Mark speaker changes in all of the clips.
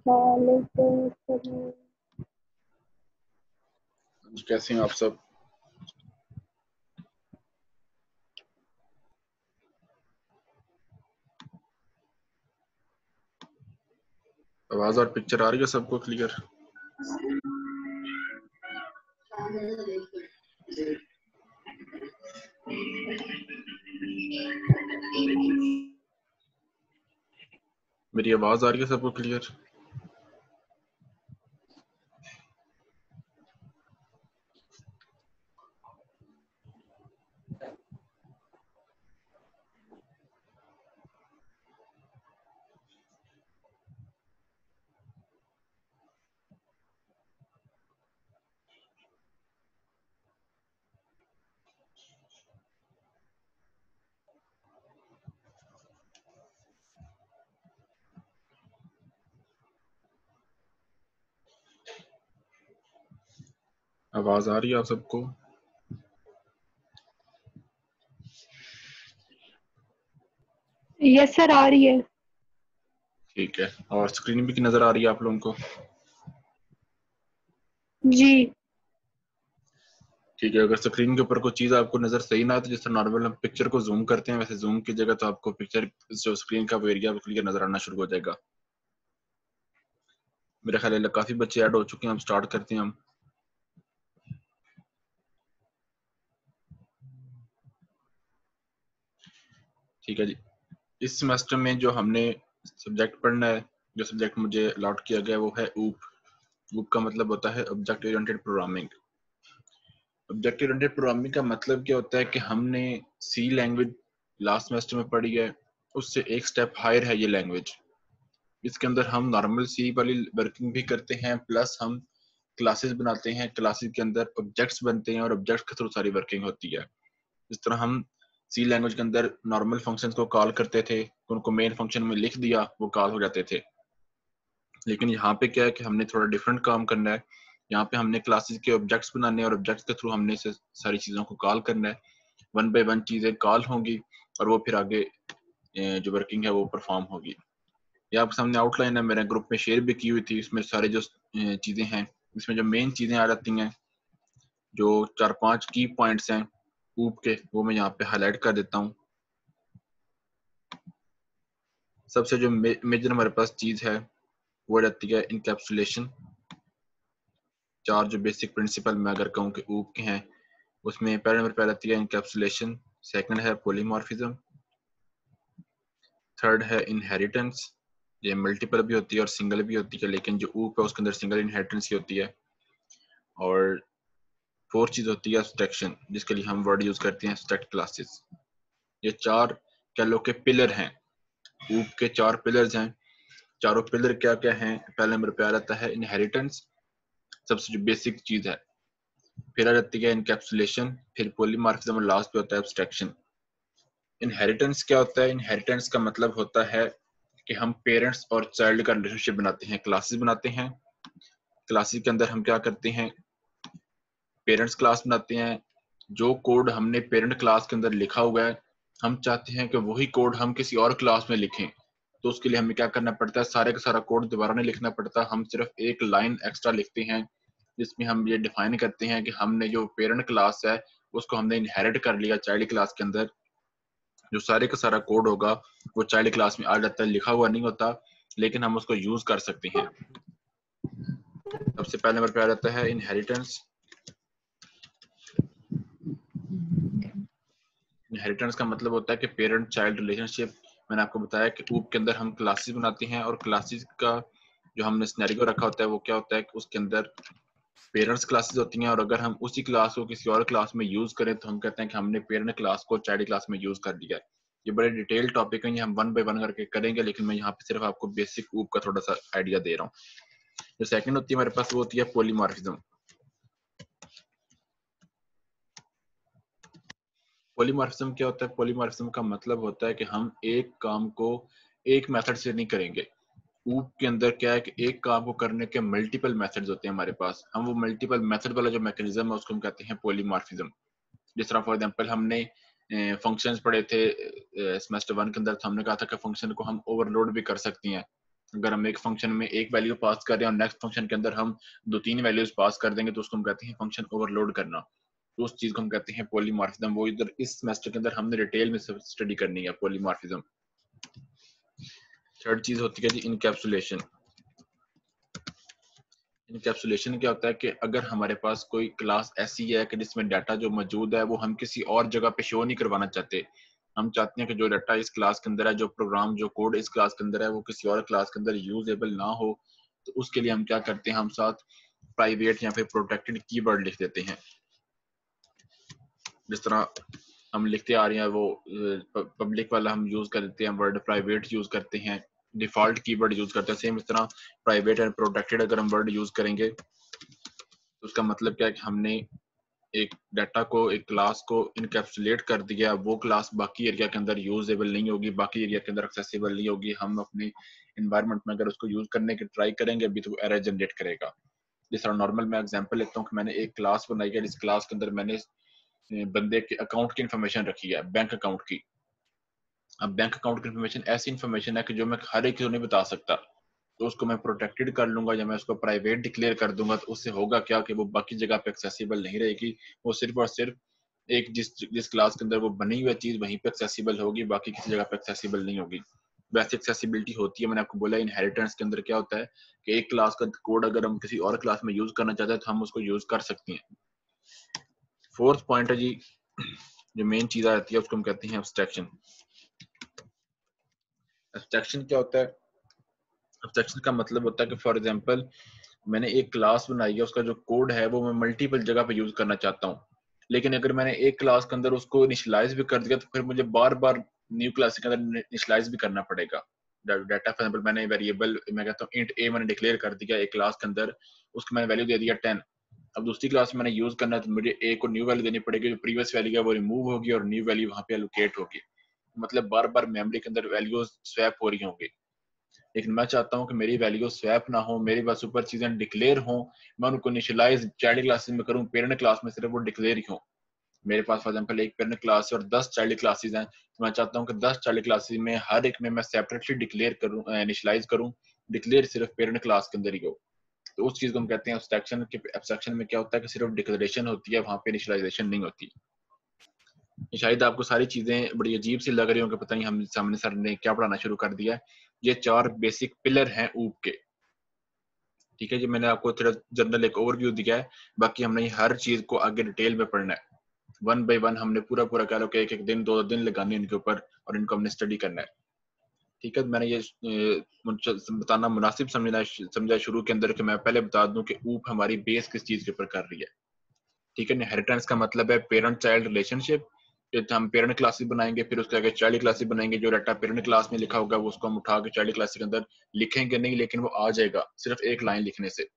Speaker 1: वालेकुम अस्सलाम।
Speaker 2: कैसे हैं आप सब? आवाज और पिक्चर आ रही है सबको क्लियर? मेरी आवाज आ रही है सबको क्लियर? आवाज आ रही है आप सबको?
Speaker 1: यस सर, आ रही है।
Speaker 2: ठीक है। और स्क्रीन भी नजर आ रही है आप लोगों को?
Speaker 1: जी।
Speaker 2: ठीक है। अगर स्क्रीन के ऊपर कोई चीज आपको नजर सही ना आए तो जिस तरह नॉर्मल हम पिक्चर को जूम करते हैं वैसे जूम कीजिएगा तो आपको पिक्चर जो स्क्रीन का एरिया क्लियर नजर आना शुरू हो जाएगा। मेरा ख्याल है काफी बच्चे ऐड हो चुके हैं। हम स्टार्ट करते हैं। हम ठीक है जी। इस सेमेस्टर में जो हमने सब्जेक्ट पढ़ना है, जो सब्जेक्ट मुझे अलॉट किया गया है वो है ऊप। ऊप का मतलब होता है object oriented programming. Object oriented programming का मतलब क्या होता है कि हमने सी लैंग्वेज लास्ट सेमेस्टर में पढ़ी है, उससे एक स्टेप हायर है ये लैंग्वेज। इसके अंदर हम नॉर्मल सी वाली वर्किंग भी करते हैं, प्लस हम क्लासेस बनाते हैं, क्लासेस के अंदर ऑब्जेक्ट्स बनते हैं और ऑब्जेक्ट्स के थ्रू सारी वर्किंग होती है। इस तरह हम सी लैंग्वेज के अंदर नॉर्मल फंक्शंस को कॉल करते थे, उनको मेन फंक्शन में लिख दिया, वो कॉल हो जाते थे। लेकिन यहाँ पे क्या है कि हमने थोड़ा डिफरेंट काम करना है। यहाँ पे हमने क्लासेस के ऑब्जेक्ट्स बनाने हैं और ऑब्जेक्ट्स के थ्रू हमने से सारी चीज़ों को कॉल करना है। वन बाय वन चीज़ें कॉल होंगी और वो फिर आगे जो वर्किंग है वो परफॉर्म होगी। ये आपके सामने आउटलाइन है, मेरे ग्रुप में शेयर भी की हुई थी। इसमें सारे जो चीज़ें हैं, इसमें जो मेन चीज़ें आ जाती हैं, जो 4-5 की पॉइंट्स हैं ऊप के, वो मैं यहाँ पे हाईलाइट कर देता हूँ। सबसे जो मेजर हमारे पास चीज़ है वो रहती है इनकैप्सुलेशन। 4 जो बेसिक प्रिंसिपल मैं अगर कहूँ कि ऊप के हैं, उसमें पहले नंबर पे रहती है इनकैप्सुलेशन, सेकंड है पॉलीमॉर्फिज्म, थर्ड है इनहेरिटेंस। ये मल्टीपल भी होती है और सिंगल भी होती है, लेकिन जो ऊप है उसके अंदर सिंगल इनहेरिटेंस ही होती है। और फोर्थ चीज होती है एब्स्ट्रैक्शन, जिसके लिए हम वर्ड यूज करते हैं एब्स्ट्रैक्ट क्लासेस। ये 4 कह लो के पिलर हैं, ऊप के 4 पिलर्स हैं। चारों पिलर क्या क्या हैं? पहले नंबर पे आ जाता है इनहेरिटेंस, सबसे जो बेसिक चीज है। फिर आ जाती है इनकैप्सुलेशन, फिर पॉलीमॉर्फिज्म और लास्ट पे होता है एब्स्ट्रैक्शन। इनहेरिटेंस क्या होता है? इनहेरिटेंस का मतलब होता है कि हम पेरेंट्स और चाइल्ड का रिलेशनशिप बनाते हैं, क्लासेस बनाते हैं। क्लासेस के अंदर हम क्या करते हैं? पेरेंट्स क्लास बनाते हैं। जो कोड हमने पेरेंट क्लास के अंदर लिखा हुआ है, हम चाहते हैं कि वही कोड हम किसी और क्लास में लिखें। तो उसके लिए हमें क्या करना पड़ता है? सारे का सारा कोड दोबारा नहीं लिखना पड़ता, हम सिर्फ एक लाइन एक्स्ट्रा लिखते हैं जिसमें हम ये डिफाइन करते हैं कि हमने जो पेरेंट क्लास है उसको हमने इनहेरिट कर लिया चाइल्ड क्लास के अंदर। जो सारे का सारा कोड होगा वो चाइल्ड क्लास में आ जाता है, लिखा हुआ नहीं होता, लेकिन हम उसको यूज कर सकते हैं। सबसे पहले नंबर पे आ जाता है इनहेरिटेंस। इनहेरिटेंस का मतलब होता है कि पेरेंट चाइल्ड रिलेशनशिप। मैंने आपको बताया कि ऊप के अंदर हम क्लासेस बनाते हैं और क्लासेस का जो हमने सिनेरियो रखा होता है वो क्या होता है कि उसके अंदर पेरेंट्स क्लासेस होती हैं, और अगर हम उसी क्लास को किसी और क्लास में यूज करें तो हम कहते हैं कि हमने पेरेंट क्लास को चाइल्ड क्लास में यूज कर दिया है। ये बड़े डिटेल टॉपिक है, ये हम वन बाय वन करके करेंगे, लेकिन मैं यहाँ पे सिर्फ आपको बेसिक ऊप का थोड़ा सा आइडिया दे रहा हूँ। जो सेकंड होती है हमारे पास वो होती है पॉलीमॉर्फिज्म। पॉलीमॉर्फिज्म क्या होता है? पॉलीमॉर्फिज्म का मतलब होता है कि हम एक काम को एक मेथड से नहीं करेंगे। ऊप के अंदर क्या है कि एक काम को करने के मल्टीपल मेथड्स होते हैं हमारे पास, हम वो मल्टीपल मेथड वाला जो मैकेनिज्म है उसको हम कहते हैं पॉलीमॉर्फिज्म। जिस तरह फॉर एग्जांपल हमने फंक्शंस पढ़े थे सेमेस्टर 1 के अंदर, तो हमने कहा था कि फंक्शन को हम ओवरलोड भी कर सकते हैं। अगर हम एक फंक्शन में एक वैल्यू पास कर रहे हैं और नेक्स्ट फंक्शन के अंदर हम 2-3 वैल्यूज पास कर देंगे तो उसको हम कहते हैं फंक्शन ओवरलोड करना। तो उस चीज को हम कहते हैं पॉलीमॉर्फिज्म। वो इधर इस सेमेस्टर के अंदर हमने डिटेल में स्टडी करनी है पॉलीमॉर्फिज्म। थर्ड चीज होती है जी इनकैप्सुलेशन। इनकैप्सुलेशन क्या होता है कि अगर हमारे पास कोई क्लास ऐसी है कि जिसमें डाटा जो मौजूद है वो हम किसी और जगह पे शो नहीं करवाना चाहते, हम चाहते हैं कि जो डाटा इस क्लास के अंदर है, जो प्रोग्राम जो कोड इस क्लास के अंदर है वो किसी और क्लास के अंदर यूजेबल ना हो, तो उसके लिए हम क्या करते हैं, हम साथ प्राइवेट या फिर प्रोटेक्टेड कीवर्ड लिख देते हैं। जिस तरह हम लिखते आ रहे हैं वो पब्लिक वाला हम यूज कर देते हैं, वर्ड प्राइवेट यूज करते हैं, डिफॉल्ट कीवर्ड यूज करते हैं। सेम इस तरह प्राइवेट एंड प्रोटेक्टेड अगर हम वर्ड यूज करेंगे तो उसका मतलब क्या है कि हमने एक डाटा को, एक क्लास को इनकैप्सुलेट कर दिया, वो क्लास बाकी एरिया के अंदर यूजेबल नहीं होगी, बाकी एरिया के अंदर एक्सेसिबल नहीं होगी। हम अपने एनवायरनमेंट में अगर उसको यूज करने की ट्राई करेंगे अभी तो एरर जनरेट करेगा। जिस तरह नॉर्मल मैं एग्जांपल लेता हूँ कि मैंने एक क्लास बनाई है, इस क्लास के अंदर मैंने बंदे के अकाउंट की इन्फॉर्मेशन रखी है, बैंक अकाउंट की। अब बैंक अकाउंट की इन्फॉर्मेशन ऐसी इन्फॉर्मेशन है कि जो मैं हर एक को नहीं बता सकता, तो उसको मैं प्रोटेक्टेड कर लूंगा या मैं उसको प्राइवेट डिक्लेयर कर दूंगा, तो उससे होगा क्या कि वो बाकी जगह पे एक्सेसिबल नहीं रहेगी। वो सिर्फ और सिर्फ एक जिस जिस क्लास के अंदर वो बनी हुई चीज वहीं पे एक्सेसिबल होगी, बाकी किसी जगह पे एक्सेसिबल नहीं होगी। वैसे एक्सेसिबिलिटी होती है, मैंने आपको बोला इनहेरिटेंस के अंदर क्या होता है कि एक क्लास का कोड अगर हम किसी और क्लास में यूज करना चाहते हैं तो हम उसको यूज कर सकते हैं। फोर्थ पॉइंट है जी, जो मेन चीज आती है उसको हम कहते हैं एब्स्ट्रैक्शन। एब्स्ट्रैक्शन क्या होता है? एब्स्ट्रैक्शन का मतलब होता है कि फॉर एग्जांपल मैंने एक क्लास बनाई है, उसका जो कोड है वो मैं मल्टीपल जगह पे यूज करना चाहता हूँ, लेकिन अगर मैंने एक क्लास के अंदर उसको इनिशियलाइज भी कर दिया तो फिर मुझे बार बार न्यू क्लास के अंदर इनिशियलाइज भी करना पड़ेगा। डाटा फॉर एग्जांपल मैंने वेरिएबल मैं कहता हूँ इंट ए मैंने डिक्लेयर कर दिया एक क्लास के अंदर, उसको मैंने वैल्यू दे दिया 10। अब दूसरी क्लास में मैंने यूज करना है तो मुझे ए को न्यू वैल्यू देनी पड़ेगी, जो प्रीवियस वैल्यू है वो रिमूव होगी और न्यू वैल्यू वहां पे एलोकेट होगी। मतलब बार बार मेमोरी के अंदर वैल्यूज स्वैप हो रही होंगी, लेकिन मैं चाहता हूँ कि मेरी वैल्यू स्वैप ना हो, मेरे पास ऊपर चीजें डिक्लेयर हो, मैं उनको इनिशियलाइज चाइल्ड क्लासेस में करूँ, पेरेंट क्लास में सिर्फ वो डिक्लेयर ही हो। मेरे पास फॉर एग्जांपल एक पेरेंट क्लास है और 10 चाइल्ड क्लासेस हैं, तो मैं चाहता हूँ कि 10 चाइल्ड क्लासेस में हर एक में मैं सेपरेटली डिक्लेयर करूँ, इनिशियलाइज करूँ, डिक्लेयर सिर्फ पेरेंट क्लास के अंदर ही हो। तो उस चीज को हम कहते हैं एब्स्ट्रैक्शन। के एब्स्ट्रैक्शन में क्या होता है कि सिर्फ डिक्लेरेशन होती है, वहां पे इनिशियलाइजेशन नहीं होती। शायद आपको सारी चीजें बड़ी अजीब सी लग रही हो कि पता नहीं हम सामने सर ने क्या पढ़ाना शुरू कर दिया है। ये 4 बेसिक पिलर हैं ऊप के। ठीक है जी, मैंने आपको थोड़ा जनरल एक ओवरव्यू दिया है, बाकी हमने हर चीज को आगे डिटेल में पढ़ना है। वन बाय वन हमने पूरा पूरा कह लो कि एक एक दिन 2 दिन लगाने इनके ऊपर और इनको हमने स्टडी करना है। ठीक है, मैंने ये बताना मुनासिब समझा शुरू के अंदर कि मैं पहले बता दूं कि ऊप हमारी बेस किस चीज के ऊपर कर रही है। ठीक है, इनहेरिटेंस का मतलब है पेरेंट चाइल्ड रिलेशनशिप। हम पेरेंट क्लासेस बनाएंगे, फिर उसके आगे चाइल्ड क्लासेस बनाएंगे, जो डाटा पेरेंट क्लास में लिखा होगा वो उसको हम उठा के चाइल्ड क्लास के अंदर लिखेंगे नहीं, लेकिन वो आ जाएगा सिर्फ एक लाइन लिखने से।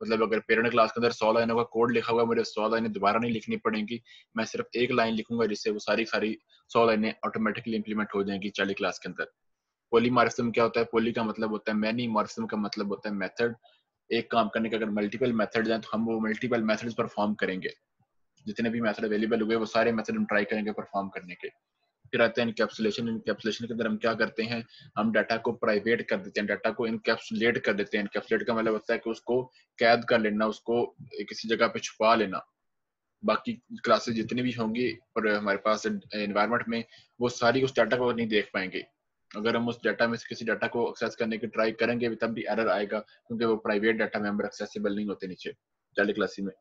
Speaker 2: मतलब अगर पेरेंट क्लास के अंदर 100 लाइनों का कोड लिखा हुआ, मुझे 100 लाइनें दोबारा नहीं लिखनी पड़ेंगी, मैं सिर्फ एक लाइन लिखूंगा जिससे वो सारी सारी 100 लाइनें ऑटोमेटिकली इंप्लीमेंट हो जाएंगी चाइल्ड क्लास के अंदर। पॉलीमॉर्फिज्म क्या होता है? पॉली का मतलब होता है मैनी, मॉर्फिज्म का मतलब होता है मेथड। एक काम करने के अगर मल्टीपल मेथड्स हैं तो हम वो मल्टीपल मेथड्स परफॉर्म करेंगे, जितने भी मेथड अवेलेबल हुए वो सारे मेथड हम ट्राई करेंगे परफॉर्म करने के। फिर आते हैं इनकैप्सुलेशन। इनकैप्सुलेशन के अंदर हम क्या करते हैं, हम डाटा को प्राइवेट कर देते हैं, डाटा को इनकैप्सुलेट कर देते हैं। इनकैप्सुलेट का मतलब होता है कि उसको कैद कर लेना, उसको किसी जगह पे छुपा लेना। बाकी क्लासेस जितनी भी होंगी और हमारे पास एनवायरनमेंट में, वो सारी उस डाटा को नहीं देख पाएंगे। अगर हम उस डाटा में से किसी डाटा को एक्सेस करने की ट्राई करेंगे तब भी एरर आएगा, क्योंकि वो प्राइवेट डाटा मेंबर एक्सेसिबल नहीं होते नीचे चाइल्ड क्लास में।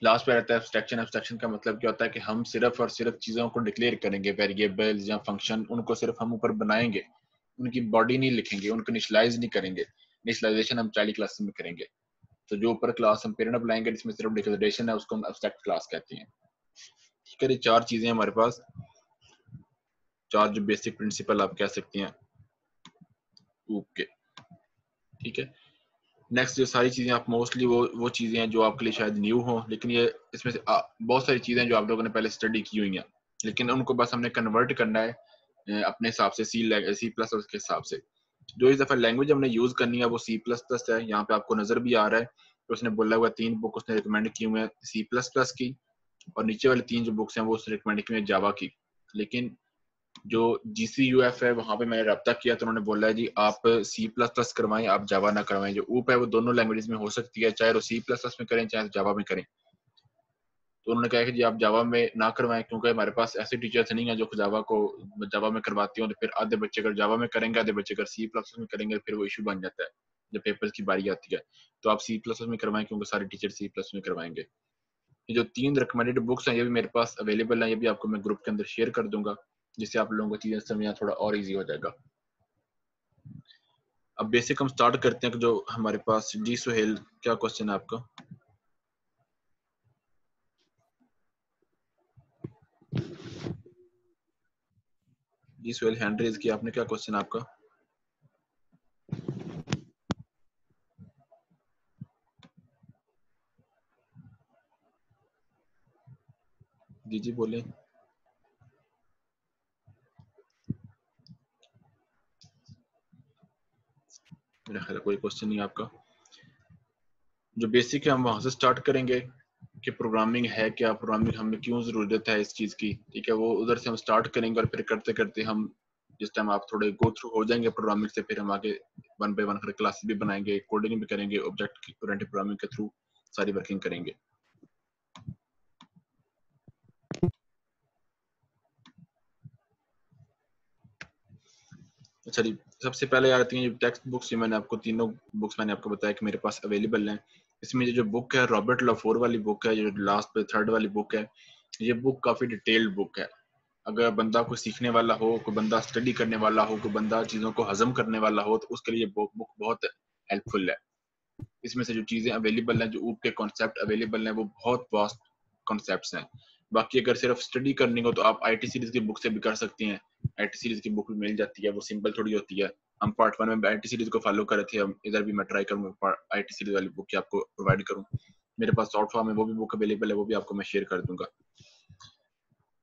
Speaker 2: लास्ट पे रहता है एब्स्ट्रैक्शन। एब्स्ट्रैक्शन का मतलब क्या होता है कि हम सिर्फ और सिर्फ चीजों को डिक्लेयर करेंगे, वेरिएबल्स या फंक्शन, उनको सिर्फ हम ऊपर बनाएंगे, उनकी बॉडी नहीं लिखेंगे, उनको इनिशियलाइज नहीं करेंगे। इनिशियलाइजेशन हम चाइल्ड क्लास में करेंगे। तो जो ऊपर क्लास हम पेरेंट बुलाएंगे जिसमें सिर्फ डिक्लेरेशन है, उसको हम एब्स्ट्रैक्ट क्लास कहते हैं। ठीक है, ये 4 चीजें हमारे पास, 4 जो बेसिक प्रिंसिपल आप कह सकते हैं ओके। ठीक है, नेक्स्ट जो सारी चीजें आप मोस्टली वो चीजें हैं जो आपके लिए शायद न्यू हो, लेकिन ये इसमें से बहुत सारी चीजें जो आप लोगों ने पहले स्टडी की हुई हैं, लेकिन उनको बस हमने कन्वर्ट करना है अपने हिसाब से, सी प्लस के हिसाब से। जो इस दफा लैंग्वेज हमने यूज करनी है वो सी प्लस प्लस है। यहाँ पे आपको नजर भी आ रहा है, तो उसने बोला हुआ 3 बुक उसने रिकमेंड की हुई है सी प्लस प्लस की, और नीचे वाली 3 जो बुक्स हैं वो उसने रिकमेंड की हुई है जावा की। लेकिन जो GCUF है वहाँ पे मैंने रब्ता किया तो उन्होंने बोला है जी आप C++ करवाएं, आप जावा ना करवाएं। जो ऊप है वो दोनों लैंग्वेजेस में हो सकती है, चाहे वो C++ में करें चाहे जावा में करें। तो उन्होंने कहा कि जी आप जावा में ना करवाएं, क्योंकि हमारे पास ऐसे टीचर्स नहीं है जो जावा में करवाती हो, तो फिर आधे बच्चे अगर जावा में करेंगे, आधे बच्चे अगर C++ में करेंगे, फिर वो इशू बन जाता है जब पेपर की बारी आती है। तो आप C++ में करवाएं, क्योंकि सारे टीचर C+ में करवाएंगे। ये जो 3 रिकमेंडेड बुक्स हैं ये भी मेरे पास अवेलेबल हैं, ये भी आपको मैं ग्रुप के अंदर शेयर कर दूंगा, जिससे आप लोगों को चीजें समझना थोड़ा और इजी हो जाएगा। अब बेसिक हम स्टार्ट करते हैं कि जो हमारे पास जी सुहेल, क्या क्वेश्चन है आपका? जी सुहेल हैंड रेज किया आपने, क्या क्वेश्चन है आपका? जी बोले। मेरा ख्याल कोई क्वेश्चन नहीं है आपका। जो बेसिक है हम वहां से स्टार्ट करेंगे कि प्रोग्रामिंग है क्या, प्रोग्रामिंग हमें क्यों जरूरत है इस चीज की, ठीक है। वो उधर से हम स्टार्ट करेंगे और फिर करते करते हम जिस टाइम आप थोड़े गो थ्रू हो जाएंगे प्रोग्रामिंग से, फिर हम आगे 1 बाय 1 क्लासेस भी बनाएंगे, कोडिंग भी करेंगे, ऑब्जेक्ट ओरिएंटेड प्रोग्रामिंग के थ्रू सारी वर्किंग करेंगे। अच्छा जी, सबसे पहले आती हैं टेक्स्ट बुक्स। ये मैंने आपको तीनों बुक्स मैंने आपको बताया कि मेरे पास अवेलेबल हैं। इसमें जो बुक है रॉबर्ट लाफोर वाली बुक है, जो लास्ट पे 3rd वाली बुक है, ये बुक काफी डिटेल्ड बुक है। अगर बंदा कोई सीखने वाला हो, कोई बंदा स्टडी करने वाला हो, कोई बंदा चीजों को हजम करने वाला हो, तो उसके लिए बुक बहुत हेल्पफुल है। इसमें से जो चीजें अवेलेबल हैं, जो ऊप के कॉन्सेप्ट अवेलेबल हैं, वो बहुत वास्ट कॉन्सेप्ट्स हैं। बाकी अगर सिर्फ स्टडी करनी हो तो आप आईटी सीरीज की बुक से भी कर सकती हैं। आईटी सीरीज की बुक भी मिल जाती है, वो सिंपल थोड़ी होती है। हम पार्ट 1 में आईटी सीरीज को फॉलो कर रहे थे, हम इधर भी मैं ट्राई करूंगा आईटी सीरीज वाली बुक की आपको प्रोवाइड करूं। मेरे पास शॉर्ट फॉर्म में वो भी बुक अवेलेबल है, वो भी आपको मैं शेयर कर दूंगा।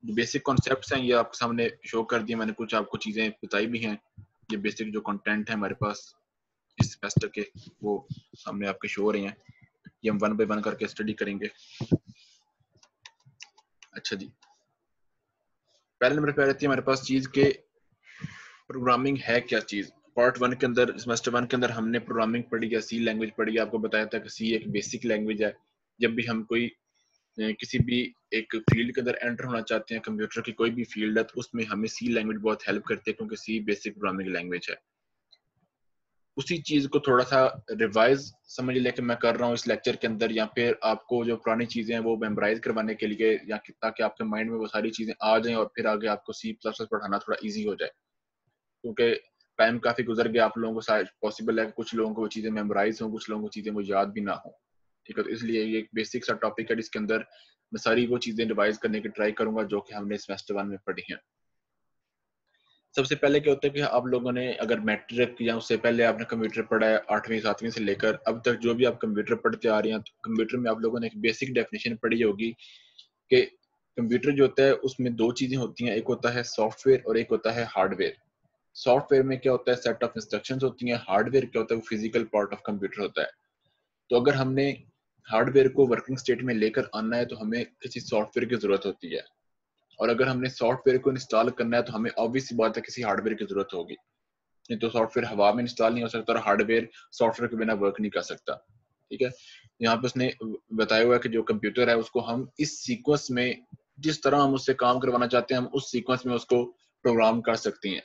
Speaker 2: जो बेसिक कॉन्सेप्ट्स हैं ये आपके सामने शो कर दिए मैंने, कुछ आपको चीजें बताई भी हैं। ये बेसिक जो कंटेंट है हमारे पास इस सेमेस्टर के, वो सामने आपके शो हो रहे हैं। ये हम 1 बाय 1 करके स्टडी करेंगे। अच्छा जी, पहले नंबर पे आ जाती है हमारे पास चीज के प्रोग्रामिंग है क्या चीज। पार्ट 1 के अंदर, सेमेस्टर 1 के अंदर हमने प्रोग्रामिंग पढ़ी है, सी लैंग्वेज पढ़ी है। आपको बताया था कि सी एक बेसिक लैंग्वेज है। जब भी हम कोई किसी भी एक फील्ड के अंदर एंटर होना चाहते हैं, कंप्यूटर की कोई भी फील्ड है, तो उसमें हमें सी लैंग्वेज बहुत हेल्प करती है, क्योंकि सी बेसिक प्रोग्रामिंग लैंग्वेज है। उसी चीज को थोड़ा सा रिवाइज समझ लेके मैं कर रहा हूँ इस लेक्चर के अंदर, या फिर आपको जो पुरानी चीजें हैं वो मेमोराइज करवाने के लिए, या ताकि आपके माइंड में वो सारी चीजें आ जाएं और फिर आगे आपको C++ पढ़ाना थोड़ा इजी हो जाए। क्योंकि टाइम काफी गुजर गया, आप लोगों को शायद पॉसिबल है कि कुछ लोगों को वो चीजें मेमोराइज हो, कुछ लोगों को चीजें वो याद भी ना हो, ठीक है। तो इसलिए ये एक बेसिक सा टॉपिक है जिसके अंदर मैं सारी वो चीजें रिवाइज करने की ट्राई करूंगा जो कि हमने सेमेस्टर 1 में पढ़ी हैं। सबसे पहले क्या होता है कि आप लोगों ने अगर मैट्रिक या उससे पहले आपने कंप्यूटर पढ़ा है 8वीं 7वीं से लेकर अब तक, जो भी आप कंप्यूटर पढ़ते आ रहे हैं, तो कंप्यूटर में आप लोगों ने एक बेसिक डेफिनेशन पढ़ी होगी कि कंप्यूटर जो होता है उसमें 2 चीजें होती हैं, एक होता है सॉफ्टवेयर और एक होता है हार्डवेयर। सॉफ्टवेयर में क्या होता है, सेट ऑफ इंस्ट्रक्शंस होती हैं। हार्डवेयर क्या होता है, वो फिजिकल पार्ट ऑफ कंप्यूटर होता है। तो अगर हमने हार्डवेयर को वर्किंग स्टेट में लेकर आना है तो हमें किसी सॉफ्टवेयर की जरूरत होती है, और अगर हमने सॉफ्टवेयर को इंस्टॉल करना है तो हमें ऑब्वियस सी बात है किसी हार्डवेयर की जरूरत होगी। नहीं तो सॉफ्टवेयर हवा में इंस्टॉल नहीं हो सकता और हार्डवेयर सॉफ्टवेयर के बिना वर्क नहीं कर सकता, ठीक है। यहाँ पे उसने बताया हुआ है कि जो कंप्यूटर है उसको हम इस सीक्वेंस में, जिस तरह हम उससे काम करवाना चाहते हैं, हम उस सीक्वेंस में उसको प्रोग्राम कर सकते हैं।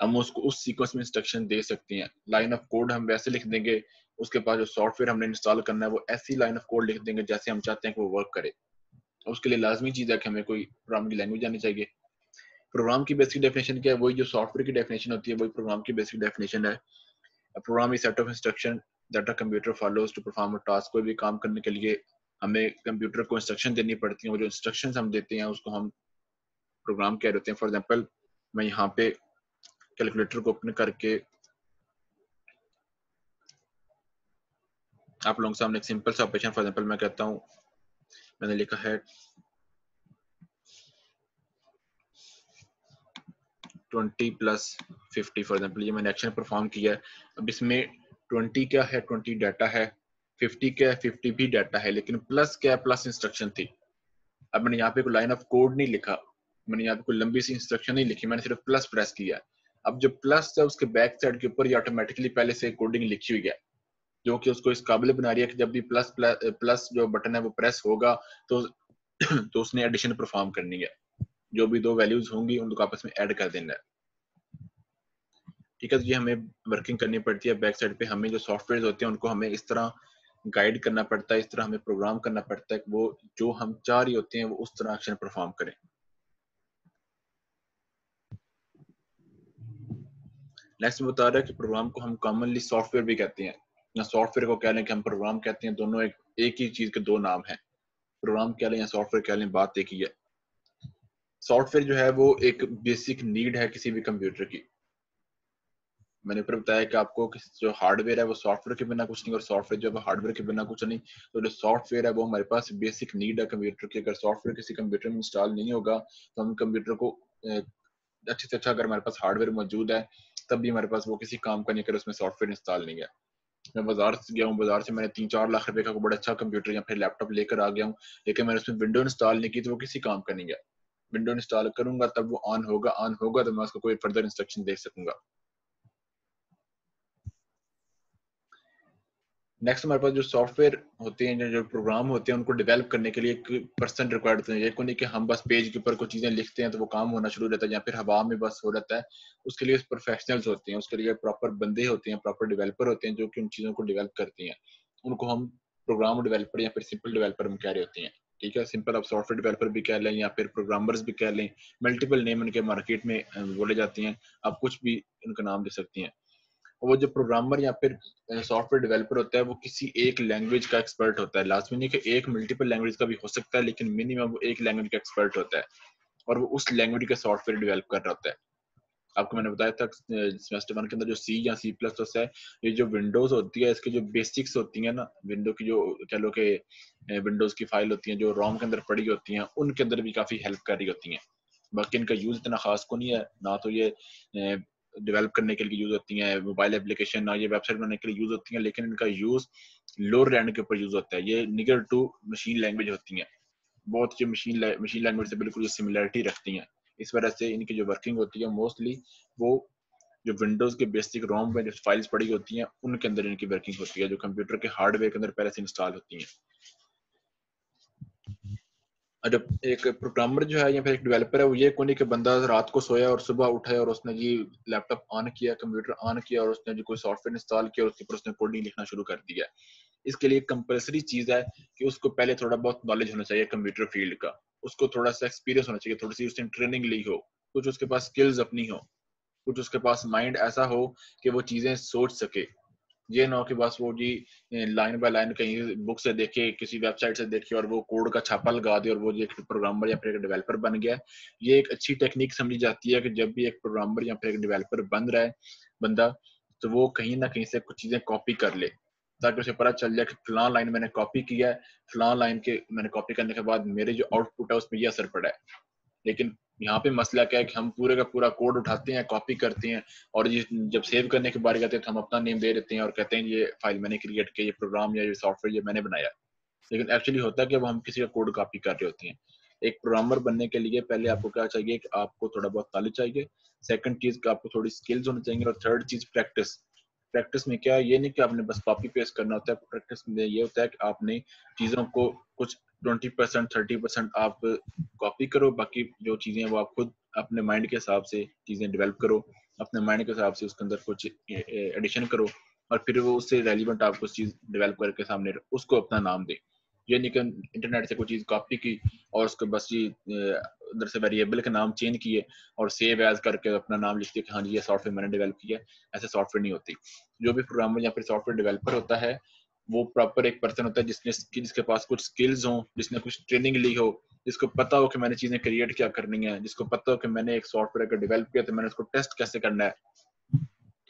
Speaker 2: हम उसको उस सीक्वेंस में इंस्ट्रक्शन दे सकते हैं। लाइन ऑफ कोड हम वैसे लिख देंगे, उसके पास जो सॉफ्टवेयर हमने इंस्टॉल करना है वो ऐसी लाइन ऑफ कोड लिख देंगे जैसे हम चाहते हैं कि वो वर्क करे। उसके लिए लाजमी चीज है कि हमें कोई प्रोग्रामिंग की लैंग्वेज आनी चाहिए। प्रोग्राम की बेसिक डेफिनेशन क्या है, वही जो सॉफ्टवेयर की डेफिनेशन होती है वही प्रोग्राम की बेसिक डेफिनेशन है। Program is set of instruction that a computer follows to perform a task. कोई भी काम करने के लिए हमें कंप्यूटर को इंस्ट्रक्शन देनी पड़ती है, वो जो इंस्ट्रक्शंस हम देते हैं उसको हम प्रोग्राम कह रहे हैं। फॉर एग्जांपल मैं यहाँ पे कैलकुलेटर को ओपन करके आप लोगों के सामने एक सिंपल सा ऑपरेशन, फॉर एग्जांपल मैं कहता हूँ, मैंने लिखा है 20 + 50, फॉर एग्जांपल ये मैंने एक्शन परफॉर्म किया है। अब इसमें 20 क्या है, 20 डाटा है, 50 क्या है, 50 भी डाटा है, लेकिन प्लस क्या है, प्लस इंस्ट्रक्शन थी। अब मैंने यहाँ पे कोई लाइन ऑफ कोड नहीं लिखा, मैंने यहाँ पे कोई लंबी सी इंस्ट्रक्शन नहीं लिखी, मैंने सिर्फ प्लस प्रेस किया। अब जो प्लस है उसके बैक साइड के ऊपर ये ऑटोमेटिकली पहले से कोडिंग लिखी हुई है, जो कि उसको इस काबिल बना रही है कि जब भी प्लस प्लस जो बटन है वो प्रेस होगा तो तो उसने एडिशन परफॉर्म करनी है, जो भी दो वैल्यूज होंगी उनको आपस में ऐड कर देना है। ठीक है, तो ये हमें वर्किंग करनी पड़ती है बैक साइड पे। हमें जो सॉफ्टवेयर होते हैं उनको हमें इस तरह गाइड करना पड़ता है, इस तरह हमें प्रोग्राम करना पड़ता है कि वो जो हम चाह रही होते हैं वो उस तरह एक्शन परफॉर्म करें। नेक्स्ट बता रहा है कि प्रोग्राम को हम कॉमनली सॉफ्टवेयर भी कहते हैं, या सॉफ्टवेयर को कह लें कि हम प्रोग्राम कहते हैं, दोनों एक ही चीज के दो नाम हैं। प्रोग्राम कह लें या सॉफ्टवेयर कह लें, बात एक ही है। सॉफ्टवेयर जो है वो एक बेसिक नीड है किसी भी कंप्यूटर की। मैंने ऊपर बताया कि आपको जो हार्डवेयर है वो सॉफ्टवेयर के बिना कुछ नहीं, और सॉफ्टवेयर जो है हार्डवेयर के बिना कुछ नहीं। तो जो सॉफ्टवेयर है वो हमारे पास बेसिक नीड है कंप्यूटर की। अगर सॉफ्टवेयर किसी कंप्यूटर में इंस्टॉल नहीं होगा तो हम कंप्यूटर को अच्छे से अच्छा, अगर हमारे पास हार्डवेयर मौजूद है तब भी हमारे पास वो किसी काम का नहीं, अगर उसमें सॉफ्टवेयर इंस्टॉल नहीं है। मैं बाजार से गया हूँ, बाजार से मैंने 3-4 लाख रुपए का बड़ा अच्छा कंप्यूटर या फिर लैपटॉप लेकर आ गया हूँ, लेकिन मैंने उसमें विंडो इंस्टॉल नहीं की तो वो किसी काम का नहीं है। विंडो इंस्टॉल करूंगा तब वो ऑन होगा, ऑन होगा तो मैं उसको कोई फर्दर इंस्ट्रक्शन दे सकूंगा। नेक्स्ट हमारे पास जो सॉफ्टवेयर होते हैं, जो प्रोग्राम होते हैं, उनको डेवलप करने के लिए एक पर्सन रिक्वायर्ड होते हैं। ये को नहीं कि हम बस पेज के ऊपर कुछ चीजें लिखते हैं तो वो काम होना शुरू हो जाता है या फिर हवा में बस हो जाता है। उसके लिए प्रोफेशनल्स होते हैं, उसके लिए प्रॉपर बंदे होते हैं, प्रॉपर डेवलपर होते हैं जो कि उन चीजों को डेवलप करते हैं। उनको हम प्रोग्राम डेवलपर या फिर सिंपल डेवलपर हम कह रहे होते हैं। ठीक है, सिंपल आप सॉफ्टवेयर डेवलपर भी कह लें या फिर प्रोग्रामर्स भी कह लें, मल्टीपल नेम उनके मार्केट में बोले जाते हैं, आप कुछ भी उनका नाम दे सकती हैं। वो जो प्रोग्रामर या फिर सॉफ्टवेयर डेवलपर होता है वो किसी एक लैंग्वेज का एक्सपर्ट होता है। लाजमी नहीं कि एक मल्टीपल लैंग्वेज का भी हो सकता है, लेकिन मिनिमम वो एक लैंग्वेज का एक्सपर्ट होता है और वो उस लैंग्वेज का सॉफ्टवेयर डेवलप कर रहा होता है। आपको मैंने बताया था सेमेस्टर 1 के अंदर जो सी या सी प्लस प्लस है, ये जो विंडोज होती है इसकी जो बेसिक्स होती है ना, विंडो की जो कह लो कि विंडोज की फाइल होती है जो रोम के अंदर पड़ी होती हैं, उनके अंदर भी काफी हेल्प कर रही होती हैं। बाकी इनका यूज इतना खास को नहीं है ना, तो ये डेवलप करने के लिए यूज होती हैं, मोबाइल एप्लीकेशन ना ये वेबसाइट बनाने के लिए यूज होती हैं, लेकिन इनका यूज लोअर लैंड के ऊपर यूज होता है। ये नियर टू मशीन लैंग्वेज होती हैं, बहुत अच्छी मशीन लैंग्वेज से बिल्कुल सिमिलरिटी रखती हैं। इस वजह से इनकी जो वर्किंग होती है मोस्टली वो जो विंडोज के बेसिक रोम में जो फाइल्स पड़ी होती हैं उनके अंदर इनकी वर्किंग होती है, जो कंप्यूटर के हार्डवेयर के अंदर पहले से इंस्टॉल होती हैं। जब एक प्रोग्रामर जो है या फिर एक डेवलपर है, वो ये कोई नहीं कि बंदा रात को सोया और सुबह उठा है और उसने जी लैपटॉप ऑन किया, कंप्यूटर ऑन किया और उसने जो कोई सॉफ्टवेयर इंस्टॉल किया और उसके ऊपर उसने कोडिंग लिखना शुरू कर दिया। इसके लिए कंपलसरी चीज है कि उसको पहले थोड़ा बहुत नॉलेज होना चाहिए कंप्यूटर फील्ड का, उसको थोड़ा सा एक्सपीरियंस होना चाहिए, थोड़ी सी उसने ट्रेनिंग ली हो, कुछ उसके पास स्किल्स अपनी हो, कुछ उसके पास माइंड ऐसा हो कि वो चीजें सोच सके। ये ना हो कि बस वो जी लाइन बाय लाइन कहीं बुक से देखे, किसी वेबसाइट से देखे और वो कोड का छापा लगा दे और वो एक प्रोग्रामर या फिर एक डेवलपर बन गया। ये एक अच्छी टेक्निक समझी जाती है कि जब भी एक प्रोग्रामर या फिर एक डेवलपर बन रहा है बंदा, तो वो कहीं ना कहीं से कुछ चीजें कॉपी कर ले, ताकि उसे पता चल जाए कि फलां लाइन मैंने कॉपी किया है, फलां लाइन के मैंने कॉपी करने के बाद मेरे जो आउटपुट है उसमें ये असर पड़ा है। लेकिन यहाँ पे मसला क्या है कि हम पूरे का पूरा कोड उठाते हैं, कॉपी करते हैं और ये जब सेव करने की बारी आती है तो हम अपना नेम दे देते हैं और कहते हैं ये फाइल मैंने क्रिएट की, ये प्रोग्राम या ये सॉफ्टवेयर ये मैंने बनाया। लेकिन एक्चुअली होता है कि अब हम किसी का कोड कॉपी कर रहे होते हैं। एक प्रोग्रामर बनने के लिए पहले आपको क्या चाहिए कि आपको थोड़ा बहुत नॉलेज चाहिए, सेकंड चीज कि आपको थोड़ी स्किल्स होनी चाहिए, और थर्ड चीज प्रैक्टिस। प्रैक्टिस में क्या है, ये नहीं कि आपने बस कॉपी पेस्ट करना होता है, प्रैक्टिस में ये होता है कि आपने चीजों को कुछ 20% 30% आप कॉपी करो, बाकी जो चीजें वो आप खुद अपने माइंड के हिसाब से चीजें डेवलप करो, अपने माइंड के हिसाब से उसके अंदर कुछ एडिशन करो और फिर वो उससे रेलिवेंट आपको चीज डेवलप करके सामने उसको अपना नाम दे। ये नहीं कि इंटरनेट से कोई चीज कॉपी की और उसको बस ये अंदर से वेरिएबल का नाम चेंज किए और सेव एज करके अपना नाम लिख दिया कि हाँ जी ये सॉफ्टवेयर मैंने डेवलप किया। ऐसे सॉफ्टवेयर नहीं होती। जो भी प्रोग्रामर या फिर सॉफ्टवेयर डेवलपर होता है वो प्रॉपर एक पर्सन होता है जिसके पास कुछ स्किल्स हो, जिसने कुछ ट्रेनिंग ली हो, जिसको पता हो कि मैंने चीजें क्रिएट क्या करनी है, जिसको पता हो कि मैंने एक सॉफ्टवेयर का डेवलप किया तो मैंने उसको टेस्ट कैसे करना है।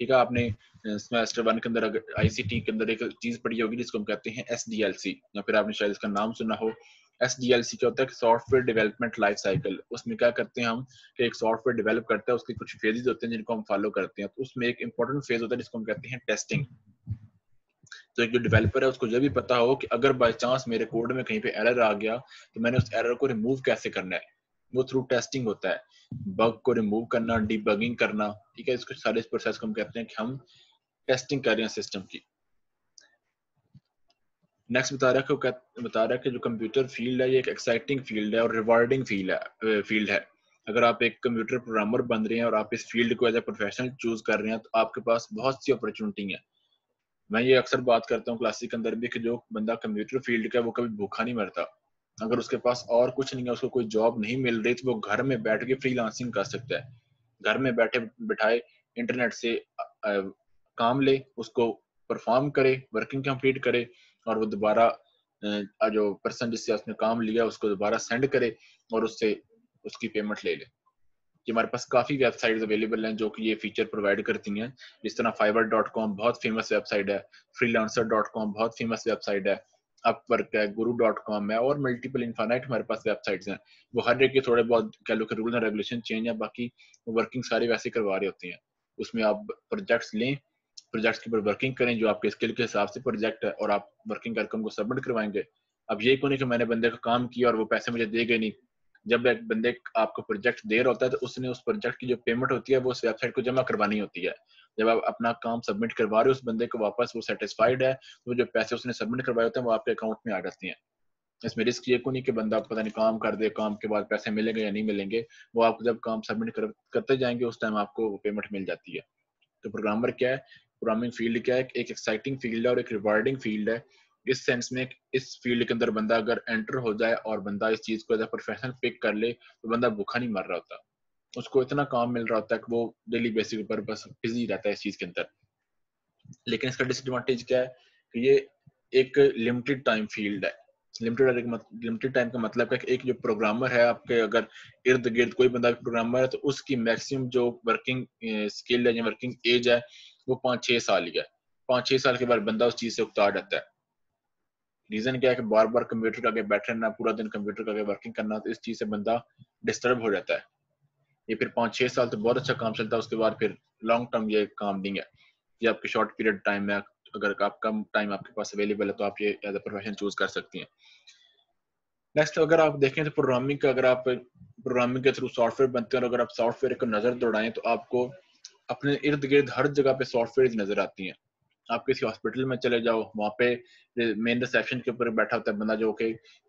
Speaker 2: ठीक है, आपने सेमेस्टर 1 के अंदर अगर आईसीटी के अंदर एक चीज पढ़ी होगी जिसको हम कहते हैं एसडीएलसी, या फिर आपने शायद इसका नाम सुना हो। एसडीएलसी क्या होता है कि सॉफ्टवेयर डेवलपमेंट लाइफ साइकिल। उसमें क्या करते हैं हम कि एक सॉफ्टवेयर डेवलप करते हैं, उसके कुछ फेजेस होते हैं जिनको हम फॉलो करते हैं, तो उसमें एक इंपॉर्टेंट फेज होता है जिसको हम कहते हैं टेस्टिंग। तो एक जो डेवलपर है उसको यह भी पता हो कि अगर बाय चांस मेरे कोड में कहीं पे एरर आ गया तो मैंने उस एरर को रिमूव कैसे करना है, वो थ्रू टेस्टिंग होता है, बग को रिमूव करना, डीबगिंग करना, ठीक है। इसको सारे इस प्रोसेस को हम कहते हैं कि हम टेस्टिंग कर रहे हैं सिस्टम की। नेक्स्ट बता रहा है कि जो कंप्यूटर फील्ड है ये एक एक्साइटिंग फील्ड है और रिवार्डिंग फील्ड है। अगर आप एक कंप्यूटर प्रोग्रामर बन रहे हैं और आप इस फील्ड को एज ए प्रोफेशनल चूज कर रहे हैं तो आपके पास बहुत सी अपॉर्चुनिटी है। मैं ये अक्सर बात करता हूँ क्लासिक के अंदर भी कि जो बंदा कंप्यूटर फील्ड का है वो कभी भूखा नहीं मरता। अगर उसके पास और कुछ नहीं है, उसको कोई जॉब नहीं मिल रही, तो वो घर में बैठ के फ्रीलांसिंग कर सकता है। घर में बैठे बिठाए इंटरनेट से काम ले, उसको परफॉर्म करे, वर्किंग कंप्लीट करे, और वो दोबारा जो पर्सन जिससे उसने काम लिया उसको दोबारा सेंड करे और उससे उसकी पेमेंट ले ले। कि हमारे पास काफ़ी वेबसाइट्स अवेलेबल हैं जो कि ये फीचर प्रोवाइड करती हैं। जिस तरह fiverr.com बहुत फेमस वेबसाइट है, freelancer.com बहुत फेमस वेबसाइट है, अपवर्क है, guru.com है, और मल्टीपल इनफाइनाइट हमारे पास वेबसाइट्स हैं। वो हर एक के थोड़े बहुत कह लो कि रूल एंड रेगुलेशन चेंज है, बाकी वो वर्किंग सारी वैसे करवा रही होती हैं। उसमें आप प्रोजेक्ट्स लें, प्रोजेक्ट्स के ऊपर वर्किंग करें जो आपके स्किल के हिसाब से प्रोजेक्ट है, और आप वर्किंग करके उनको सबमिट करवाएंगे। अब ये क्यों नहीं कि मैंने बंदे का काम किया और वो पैसे मुझे देगा नहीं। जब एक बंदे आपको प्रोजेक्ट दे रहा होता है तो उसने उस प्रोजेक्ट की जो पेमेंट होती है वो उस वेबसाइट को जमा करवानी होती है। जब आप अपना काम सबमिट करवा रहे हो उस बंदे को वापस, वो सेटिस्फाइड है, तो जो पैसे उसने सबमिट करवाए होते हैं वो आपके अकाउंट में आ जाती हैं। इसमें रिस्क ये को नहीं कि बंदा पता नहीं काम कर दे, काम के बाद पैसे मिलेंगे या नहीं मिलेंगे। वो आप जब काम सबमिट करते जाएंगे उस टाइम आपको वो पेमेंट मिल जाती है। तो प्रोग्रामर क्या है, प्रोग्रामिंग फील्ड क्या है, एक एक्साइटिंग फील्ड है और एक रिवार्डिंग फील्ड है। इस सेंस में इस फील्ड के अंदर बंदा अगर एंटर हो जाए और बंदा इस चीज को एज अ प्रोफेशनल पिक कर ले तो बंदा भूखा नहीं मर रहा होता। उसको इतना काम मिल रहा होता है कि वो डेली बेसिस पर बस बिजी रहता है इस चीज के अंदर। लेकिन इसका डिसएडवांटेज क्या है कि ये एक लिमिटेड टाइम फील्ड है। लिमिटेड टाइम का मतलब है कि एक जो प्रोग्रामर है आपके अगर इर्द गिर्द कोई बंदा प्रोग्रामर है तो उसकी मैक्सिमम जो वर्किंग स्किल है या वर्किंग एज है वो 5-6 साल ही है। 5-6 साल के बाद बंदा उस चीज से उकता जाता है। रीजन क्या है कि बार बार कंप्यूटर के आगे बैठे रहना, पूरा दिन कंप्यूटर के आगे वर्किंग करना, तो इस चीज से बंदा डिस्टर्ब हो जाता है। ये फिर 5-6 साल तो बहुत अच्छा काम चलता है, उसके बाद फिर लॉन्ग टर्म ये काम नहीं है। ये आपके शॉर्ट पीरियड टाइम में, अगर आप कम टाइम आपके पास अवेलेबल है तो आप ये एज अ प्रोफेशन चूज कर सकती हैं। नेक्स्ट अगर आप देखें तो प्रोग्रामिंग का, अगर आप प्रोग्रामिंग के थ्रू सॉफ्टवेयर बनते हैं और अगर आप सॉफ्टवेयर को नजर दौड़ाएं तो आपको अपने इर्द गिर्द हर जगह पे सॉफ्टवेयर नजर आती हैं। आप किसी हॉस्पिटल में चले जाओ, वहाँ पे मेन रिसेप्शन के ऊपर बैठा होता है बंदा जो कि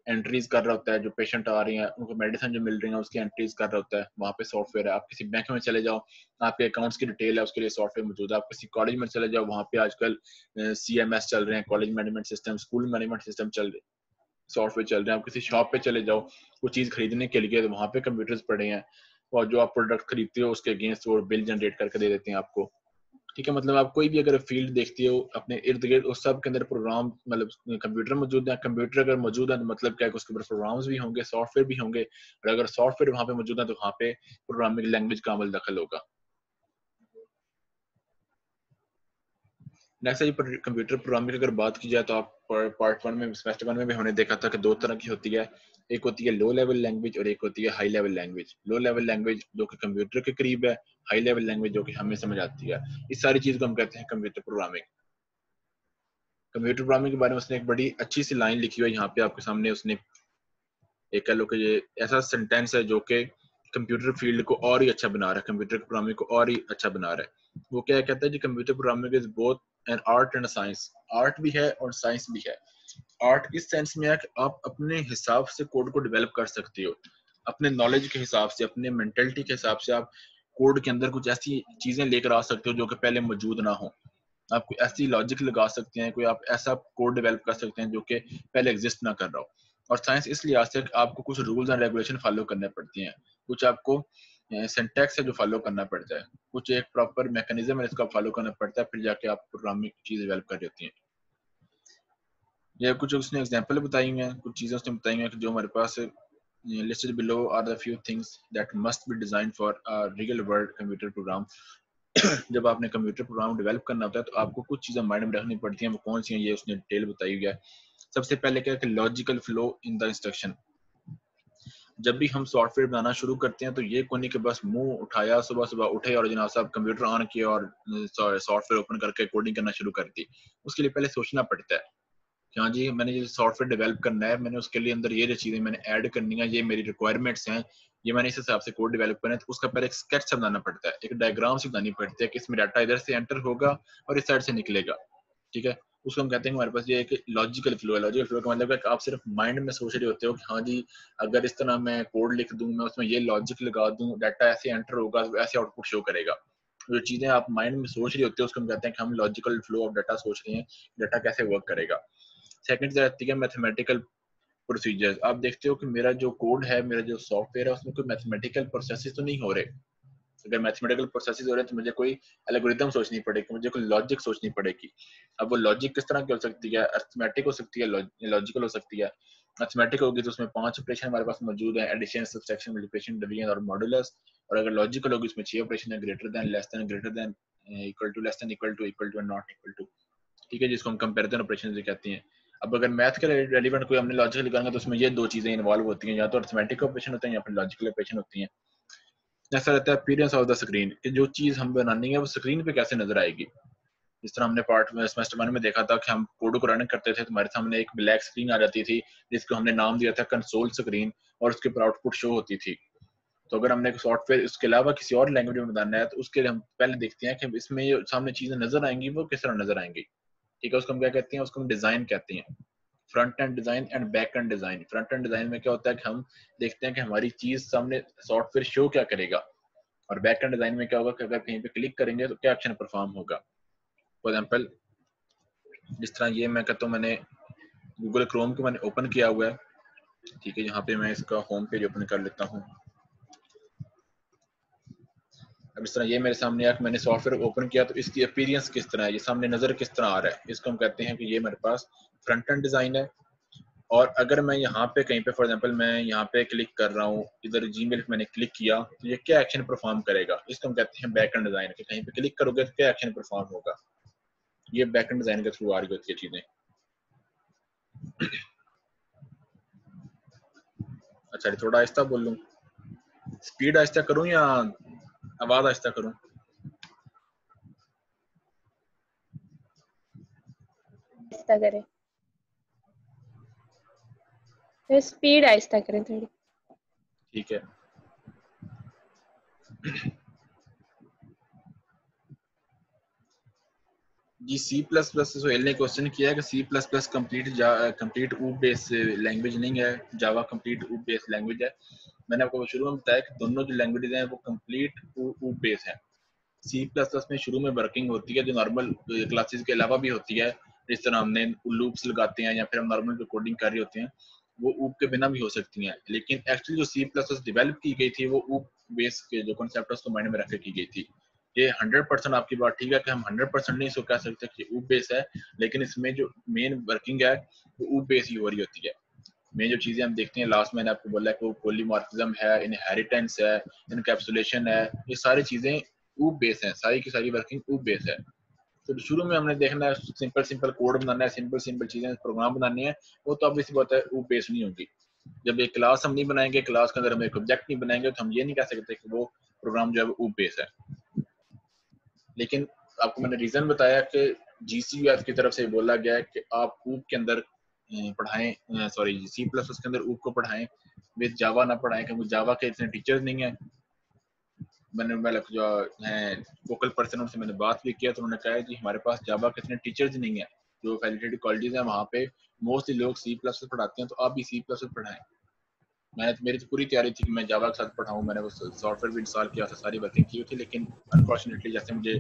Speaker 2: एंट्रीज कर रहा होता है, जो पेशेंट आ रही हैं उनको मेडिसिन जो मिल रही है उसकी एंट्रीज कर रहा होता है, वहाँ पे सॉफ्टवेयर है। आप किसी बैंक में चले जाओ, आपके अकाउंट्स की डिटेल है उसके लिए सॉफ्टवेयर मौजूद है। आप किसी कॉलेज में चले जाओ, वहाँ पे आजकल CMS चल रहे हैं, college management system, school management system चल रहे, सॉफ्टवेयर चल रहे हैं। आप किसी शॉप पे चले जाओ वो चीज़ खरीदने के लिए, तो वहाँ पे कंप्यूटर्स पड़े हैं, और जो आप प्रोडक्ट खरीदते हो उसके अगेंस्ट वो बिल जनरेट करके दे देते हैं आपको। ठीक है, मतलब आप कोई भी अगर फील्ड देखती हो अपने इर्द गिर्द उस सब के अंदर प्रोग्राम, मतलब कंप्यूटर मौजूद है। कंप्यूटर अगर मौजूद है तो मतलब क्या है कि उसके ऊपर प्रोग्राम्स भी होंगे, सॉफ्टवेयर भी होंगे, और अगर सॉफ्टवेयर वहाँ पे मौजूद है तो वहाँ पे प्रोग्रामिंग लैंग्वेज का अमल दखल होगा। नेक्स्ट है कंप्यूटर प्रोग्रामिंग की अगर बात की जाए तो आप पार्ट 1 में, सेमेस्टर 1 में भी हमने देखा था कि दो तरह की होती है। एक होती है लो लेवल लैंग्वेज और एक होती है high level language. Low level language जो कि कंप्यूटर के करीब है, हाई लेवल लैंग्वेज जो कि हमें समझ आती है। इस सारी चीज को हम कहते हैं कंप्यूटर प्रोग्रामिंग। कंप्यूटर प्रोग्रामिंग के बारे में उसने एक बड़ी अच्छी सी लाइन लिखी हुई है यहाँ पे आपके सामने। उसने एक कह लो कि ये ऐसा सेंटेंस है जो कि कंप्यूटर फील्ड को और ही अच्छा बना रहा है, कंप्यूटर प्रोग्रामिंग को और ही अच्छा बना रहा है। वो क्या कहता है जी, computer programming is both an art and science. Art भी है और साइंस भी है। आर्ट इस सेंस में है कि आप अपने हिसाब से कोड को डेवलप कर सकते हो, अपने नॉलेज के हिसाब से, अपने मेंटेलिटी के हिसाब से आप कोड के अंदर कुछ ऐसी चीजें लेकर आ सकते हो जो कि पहले मौजूद ना हो। आप कोई ऐसी लॉजिक लगा सकते हैं, कोई आप ऐसा कोड डेवलप कर सकते हैं जो कि पहले एग्जिस्ट ना कर रहा हो। और साइंस इस लिहाज से आपको कुछ रूल्स एंड रेगुलेशन फॉलो करने पड़ती हैं, कुछ आपको सिंटैक्स है जो फॉलो करना पड़ता है, कुछ एक प्रॉपर मैकेनिज्म है जिसका फॉलो करना पड़ता है, फिर जाके आप प्रोग्रामिंग चीज डेवलप कर रही होती हैं। या कुछ उसने एग्जांपल बताई हैं, कुछ चीजें उसने बताई हैं कि जो हमारे पास listed below are the few things that must be designed for a real world computer program। जब आपने कंप्यूटर प्रोग्राम डेवलप करना होता है तो आपको कुछ चीजें माइंड में रखनी पड़ती हैं। वो कौन सी हैं ये उसने डिटेल बताई हुई है। सबसे पहले क्या है कि logical flow in the instruction. जब भी हम सॉफ्टवेयर बनाना शुरू करते हैं तो ये कोई नहीं कि बस मुंह उठाया, सुबह सुबह उठे और जनाब साहब कंप्यूटर ऑन किया और सॉफ्टवेयर ओपन करके कोडिंग करना शुरू कर दी। उसके लिए पहले सोचना पड़ता है कि हाँ जी, मैंने ये सॉफ्टवेयर डेवलप करना है, मैंने उसके लिए अंदर ये जो चीजें मैंने ऐड करनी है, ये मेरी रिक्वायरमेंट्स हैं, ये मैंने इस हिसाब से कोड डेवलप करना है, तो उसका पहले एक स्केच सा बनाना पड़ता है, एक डायग्राम सी बनानी पड़ती है कि इसमें डाटा इधर से एंटर होगा और इस साइड से निकलेगा, ठीक है। उसको हम कहते हैं हमारे पास ये एक लॉजिकल फ्लो है। लॉजिकल फ्लो का मतलब है कि आप सिर्फ माइंड में सोच रहे होते हो कि हाँ जी, अगर इस तरह मैं कोड लिख दूं, मैं उसमें ये लॉजिक लगा दूं, डाटा ऐसे एंटर होगा, ऐसे आउटपुट शो करेगा। जो चीजें आप माइंड में सोच रहे होते हो उसको हम कहते हैं कि हम लॉजिकल फ्लो ऑफ डाटा सोच रहे हैं, डाटा कैसे वर्क करेगा। सेकंड रहती है मैथमेटिकल प्रोसीजर्स। आप देखते हो कि मेरा जो कोड है, मेरा जो सॉफ्टवेयर है, उसमें कोई मैथमेटिकल प्रोसेसेस तो नहीं हो रहे। अगर मैथमेटिकल प्रोसेसेस हो रहे हैं तो मुझे कोई एल्गोरिथम सोचनी पड़ेगी, मुझे कोई लॉजिक सोचनी पड़ेगी। अब वो लॉजिक किस तरह की हो सकती है? अरिथमेटिक हो सकती है, लॉजिकल हो सकती है। अरिथमेटिक होगी तो उसमें 5 ऑपरेशन हमारे पास मौजूद हैं, एडिशन, सब्सट्रैक्शन, मल्टीप्लिकेशन, डिवीजन और मॉडुलस। और अगर लॉजिकल होगी उसमें 6 ऑपरेशन है, greater than, less than, greater than, equal to, less than, equal to and not equal to, ठीक है, जिसको हम कंपैरिजन ऑपरेशन कहते हैं। अब अगर मैथ के रेलिवेंट कोई हमने लॉजिकल करेंगे तो उसमें ये दो चीजें इन्वॉल्व होती हैं, या तो अरिथमेटिक ऑपरेशन होते हैं या फिर लॉजिकल ऑपरेशन होती हैं। ऐसा रहता है अपीयरेंस ऑफ द स्क्रीन, कि जो चीज हम बनानी है वो स्क्रीन पे कैसे नजर आएगी। जिस तरह हमने पार्ट में सेमेस्टर 1 में देखा था कि हम कोड को रन करते थे तो हमारे सामने एक ब्लैक स्क्रीन आ जाती थी, जिसको हमने नाम दिया था कंसोल स्क्रीन, और उसके ऊपर आउटपुट शो होती थी। तो अगर हमने सॉफ्टवेयर इसके अलावा किसी और लैंग्वेज में बनाना है तो उसके लिए हम पहले देखते हैं कि इसमें ये सामने चीजें नजर आएंगी वो किस तरह नजर आएंगी, ठीक है। उसको हम क्या कहते हैं? उसको हम डिजाइन कहते हैं। Front end design and back and design. Front end design में क्या होता है कि हम देखते हैं कि हमारी चीज सामने सॉफ्टवेयर शो क्या करेगा, और बैक एंड डिजाइन में क्या होगा कि अगर कहीं पे क्लिक करेंगे तो क्या एक्शन परफॉर्म होगा। फॉर एग्जाम्पल, जिस तरह ये मैं कहता हूँ, मैंने गूगल क्रोम को मैंने ओपन किया हुआ है, ठीक है। यहाँ पे मैं इसका होम पेज ओपन कर लेता हूँ। अब इस तरह ये मेरे सामने आकर मैंने सॉफ्टवेयर ओपन किया तो इसकी अपीयरेंस किस तरह है, ये सामने नजर किस तरह आ रहा है, इसको हम कहते हैं कि ये मेरे पास फ्रंट एंड डिजाइन है। और अगर मैं यहाँ पे कहीं पे फॉर एग्जांपल मैं यहाँ पे क्लिक कर रहा हूँ, इधर जीमेल पे मैंने क्लिक किया तो ये क्या एक्शन परफॉर्म करेगा, इसको हम कहते हैं बैक एंड डिजाइन। कि कहीं पे क्लिक करोगे तो क्या एक्शन परफॉर्म होगा, ये बैक एंड डिजाइन के थ्रू आ रही होती है चीजें। अच्छा, थोड़ा आहिस्ता बोल लूँ, स्पीड आहिस्ता करूँ या आवाज आहिस्ता करूँ?
Speaker 1: आहिस्ता करें, तो स्पीड आहिस्ता करें थोड़ी।
Speaker 2: ठीक है। जी, सी प्लस प्लस सोहेल ने क्वेश्चन किया है कि सी प्लस प्लस कंप्लीट ऊ बेस लैंग्वेज नहीं है, जावा कंप्लीट ऊ बेस लैंग्वेज है। मैंने आपको शुरू में बताया कि दोनों जो लैंग्वेजेस हैं वो कंप्लीट ऊ बेस है। सी प्लस प्लस में शुरू में वर्किंग होती है जो नॉर्मल क्लासेस के अलावा भी होती है, जिस तरह हमने लूप्स लगाते हैं या फिर हम नॉर्मल जो कोडिंग कर रहे होते हैं वो ऊप के बिना भी हो सकती हैं। लेकिन एक्चुअली जो सी प्लस प्लस डिवेलप की गई थी वो ऊप बेस के जो कॉन्सेप्ट है उसको माइंड में रख के की गई थी। ये 100% आपकी बात ठीक है कि हम 100% नहीं सो कह सकते कि ऊप बेस है, लेकिन इसमें जो मेन वर्किंग है वो ऊप बेस ही हो रही होती है। मेन जो चीजें हम देखते हैं लास्ट मैंने आपको बोला कि वो पॉलीमॉर्फिज्म है, इनहेरिटेंस है, इनकैप्सुलेशन है, ये सारी चीजें ऊप बेस है, सारी की सारी वर्किंग ऊप बेस है। तो शुरू में हमने देखना है सिंपल सिंपल कोड बनाना है, सिंपल सिंपल चीजें प्रोग्राम बनानी है, वो तो ऑब्वियसली बात है ऊप बेस नहीं होगी। जब एक क्लास हम नहीं बनाएंगे, क्लास के अंदर हम एक ऑब्जेक्ट नहीं बनाएंगे, तो हम ये नहीं कह सकते कि वो प्रोग्राम जो है वो ऊप बेस है। लेकिन आपको मैंने रीजन बताया कि जीसीयूएफ की तरफ से बोला गया है कि आप ऊप के अंदर पढ़ाएं, सॉरी सी प्लस के अंदर ऊप को पढ़ाएं, विद जावा ना पढ़ाएं, क्योंकि जावा के इतने टीचर्स नहीं है। मैंने जो है वोकल पर्सन उनसे मैंने बात भी किया तो उन्होंने कहा कि हमारे पास जावा के इतने टीचर्स नहीं है, जो फैसिलिटेड कॉलेजेस हैं वहाँ पे मोस्टली लोग सी प्लस पढ़ाते हैं, तो आप भी सी प्लस पढ़ाएं। मेरी तो पूरी तैयारी थी कि मैं जावा के साथ पढ़ाऊँ, मैंने वो सॉफ्टवेयर भी इंस्टॉल किया था, सारी वर्किंग की थी, लेकिन अनफॉर्चुनेटली जैसे मुझे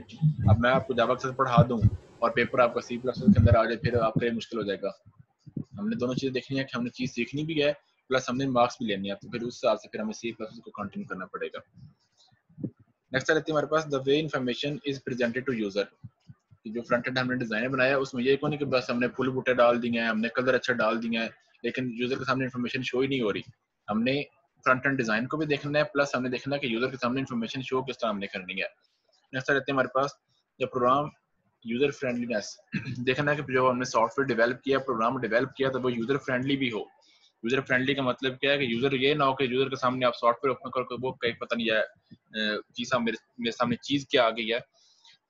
Speaker 2: अब मैं आपको जावा के साथ पढ़ा दूँ और पेपर आपका सी प्लस के अंदर आ जाए, फिर आपके लिए मुश्किल हो जाएगा। हमने दोनों चीज़ें देखनी है कि हमने चीज़ सीखनी भी है प्लस हमने मार्क्स भी लेनी है, तो फिर उस हिसाब से फिर हमें सी प्लस को कंटिन्यू करना पड़ेगा। नेक्स्ट रहती है हमारे पास the way information is presented to user. जो फ्रंट एंड हमने डिजाइन बनाया उसमें ये को नहीं कि बस हमने फुल बूटे डाल दिए हैं, हमने कलर अच्छा डाल दिया है, लेकिन यूजर के सामने इन्फॉर्मेशन शो ही नहीं हो रही। हमने फ्रंट एंड डिजाइन को भी देखना है, प्लस हमने देखना है कि यूजर के सामने इन्फॉर्मेशन शो किस तरह हमने करनी है। नेक्स्ट रहते हैं हमारे पास जो प्रोग्राम यूजर फ्रेंडलीनेस। देखना है कि जो हमने सॉफ्टवेयर डेवलप किया, प्रोग्राम डेवलप किया, तो वो यूजर फ्रेंडली भी हो। यूजर फ्रेंडली का मतलब क्या है कि यूजर ये ना हो कि यूजर के सामने आप सॉफ्टवेयर ओपन करके वो कहीं पता नहीं है चीज मेरे सामने चीज क्या आ गई है।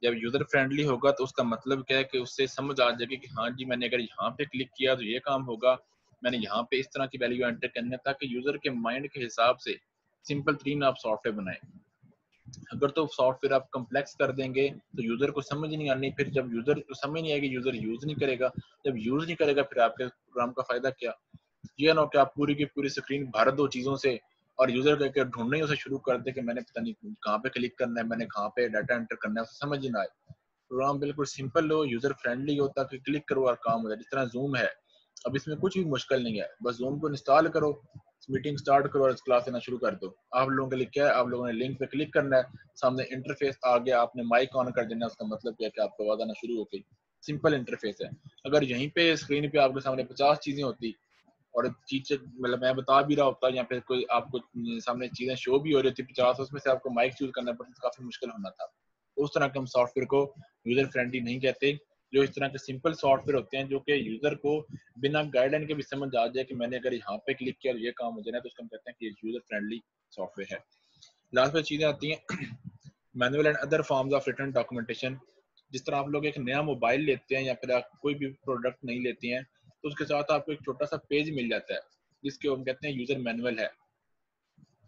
Speaker 2: जब यूजर फ्रेंडली होगा तो उसका मतलब क्या है कि उससे समझ आ जाएगी कि हाँ जी, मैंने अगर यहाँ पे क्लिक किया तो ये काम होगा, मैंने यहाँ पे इस तरह की वैल्यू एंटर करनी है, ताकि यूजर के माइंड के हिसाब से सिंपल तरीन आप सॉफ्टवेयर बनाएं। अगर तो सॉफ्टवेयर आप कम्प्लेक्स कर देंगे तो यूजर को समझ नहीं आनी, फिर जब यूजर को समझ नहीं आएगी यूजर यूज नहीं करेगा, जब यूज नहीं करेगा फिर आपके प्रोग्राम का फायदा क्या। ये ना हो कि आप पूरी की पूरी स्क्रीन भर दो चीजों से और यूजर करके ढूंढने ही उसे शुरू कर दे कि मैंने पता नहीं कहाँ पे क्लिक करना है, मैंने कहाँ पे डाटा एंटर करना है, उसे समझ ही ना आए। प्रोग्राम बिल्कुल सिंपल हो, यूजर फ्रेंडली हो, ताकि क्लिक करो और काम हो जाए। जिस तरह जूम है, अब इसमें कुछ भी मुश्किल नहीं है, बस जूम को इंस्टॉल करो, मीटिंग स्टार्ट करो और क्लास लेना शुरू कर दो। आप लोगों के लिए क्या है, आप लोगों ने लिंक पे क्लिक करना है, सामने इंटरफेस आ गया, आपने माइक ऑन कर देना है, उसका मतलब क्या है कि आपको आवाज आना शुरू हो गई। सिंपल इंटरफेस है। अगर यहीं पे स्क्रीन पे आपके सामने 50 चीजें होती और चीजें मतलब मैं बता भी रहा होता या फिर कोई आपको सामने चीजें शो भी हो रही थी 50, उसमें से आपको माइक चूज करना पड़ता, काफी मुश्किल होना था। उस तरह के हम सॉफ्टवेयर को यूजर फ्रेंडली नहीं कहते। जो इस तरह के सिंपल सॉफ्टवेयर होते हैं जो कि यूजर को बिना गाइडलाइन के भी समझ आ जाए कि मैंने अगर यहाँ पे क्लिक किया और ये काम हो जाए तो उसको हम कहते हैं कि ये यूजर फ्रेंडली सॉफ्टवेयर है। लास्ट में चीजें आती हैं manual and other forms of written documentation. जिस तरह आप लोग एक नया मोबाइल लेते हैं या फिर आप कोई भी प्रोडक्ट नहीं लेते हैं तो उसके साथ आपको एक छोटा सा पेज मिल जाता है जिसके हम कहते हैं यूजर मैनुअल है,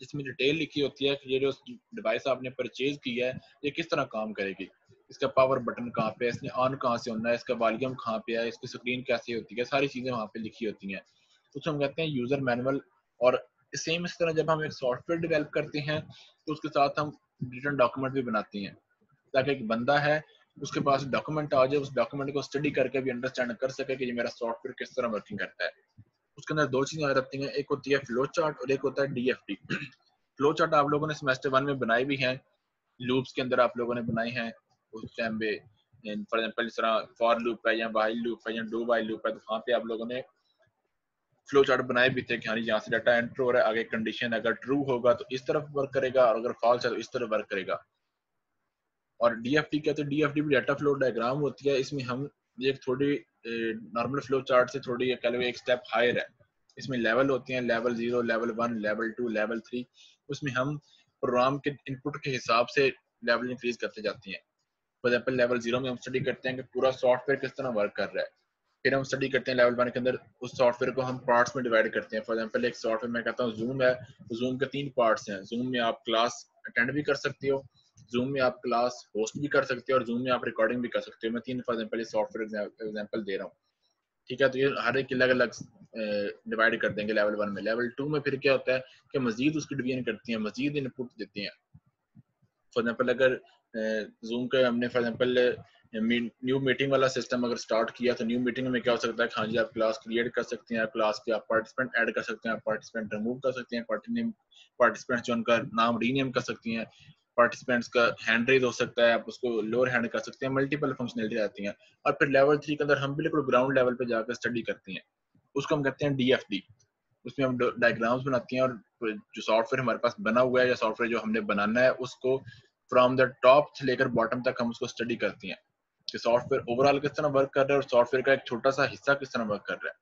Speaker 2: जिसमें डिटेल लिखी होती है कि ये जो डिवाइस आपने परचेज किया है ये किस तरह काम करेगी, इसका पावर बटन कहाँ पे है, इसने ऑन कहाँ से होना है, इसका वॉल्यूम कहाँ पे है, इसकी स्क्रीन कैसे होती है, सारी चीजें वहाँ पे लिखी होती हैं। उसको हम कहते हैं यूजर मैनुअल। और सेम इस तरह जब हम एक सॉफ्टवेयर डेवलप करते हैं तो उसके साथ हम रिटन डॉक्यूमेंट भी बनाते हैं ताकि एक बंदा है उसके पास डॉक्यूमेंट आ जाए, उस डॉक्यूमेंट को स्टडी करके भी अंडरस्टैंड कर सके कि ये मेरा सॉफ्टवेयर किस तरह वर्किंग करता है। उसके अंदर दो चीजें आ जाती हैं, एक होती है फ्लो चार्ट और एक होता है डीएफटी। फ्लो चार्ट आप लोगों ने सेमेस्टर 1 में बनाए भी हैं, लूप्स के अंदर आप लोगों ने बनाए हैं उस टाइम पे। फॉर एग्जांपल इस तरह फॉर लूप है या व्हाइल लूप है या डू व्हाइल लूप है, तो वहाँ पे आप लोगों ने फ्लो चार्ट बनाए भी थे कि हाँ यहाँ से डाटा एंटर हो रहा है, आगे कंडीशन अगर ट्रू होगा तो इस तरफ वर्क करेगा और अगर फॉल्स है तो इस तरफ वर्क करेगा। और डीएफटी क्या, तो डीएफटी भी डाटा फ्लो डायग्राम होती है। इसमें हम एक थोड़ी नॉर्मल फ्लो चार्ट से थोड़ी कह लो एक स्टेप हायर है। इसमें लेवल होते हैं, लेवल 0, लेवल 1, लेवल 2, लेवल 3। उसमें हम प्रोग्राम के इनपुट के हिसाब से लेवल इंक्रीज करते जाते हैं। फॉर एग्जाम्पल लेवल 0 में हम स्टडी करते हैं कि पूरा सॉफ्टवेयर किस तरह वर्क कर रहा है। फिर हम स्टडी करते हैं लेवल 1 के अंदर उस सॉफ्टवेयर को हम पार्ट्स में डिवाइड करते हैं। फॉर एग्जाम्पल एक सॉफ्टवेयर मैं कहता हूँ जूम है, जूम के 3 पार्ट्स हैं। जूम में आप क्लास अटेंड भी कर सकते हो, जूम में आप क्लास होस्ट भी कर सकते हो और जूम में आप रिकॉर्डिंग भी कर सकते हो। मैं 3 फॉर एग्जाम्पल सॉफ्टवेयर एग्जाम्पल दे रहा हूँ, ठीक है। तो ये हर एक अलग अलग डिवाइड कर देंगे लेवल 1 में। लेवल 2 में फिर क्या होता है कि मजीद उसकी डिवीजन करती हैं, मजीद इनपुट देते हैं। फॉर एग्जाम्पल अगर जूम का हमने फॉर एग्जाम्पल न्यू मीटिंग वाला सिस्टम अगर स्टार्ट किया तो न्यू मीटिंग में क्या हो सकता है, हाँ जी आप क्लास क्रिएट कर सकते हैं, क्लास के आप पार्टिसिपेंट ऐड कर सकते हैं, पार्टिसिपेंट रिमूव कर सकते हैं, पार्टिसिपेंट जो उनका नाम रीनेम कर सकती हैं, पार्टिसिपेंट्स का हैंड रेज हो सकता है, आप उसको लोअर हैंड कर सकते हैं, मल्टीपल फंक्शनलिटी आती हैं। और फिर लेवल 3 के अंदर हम बिल्कुल ग्राउंड लेवल पे जाकर स्टडी करते हैं, उसको हम कहते हैं डीएफडी। उसमें हम डायग्राम्स बनाते हैं और जो सॉफ्टवेयर हमारे पास बना हुआ है या सॉफ्टवेयर जो हमने बनाना है उसको फ्रॉम द टॉप से लेकर बॉटम तक हम उसको स्टडी करते हैं कि सॉफ्टवेयर ओवरऑल किस तरह वर्क कर रहा है और सॉफ्टवेयर का एक छोटा सा हिस्सा किस तरह वर्क कर रहा है।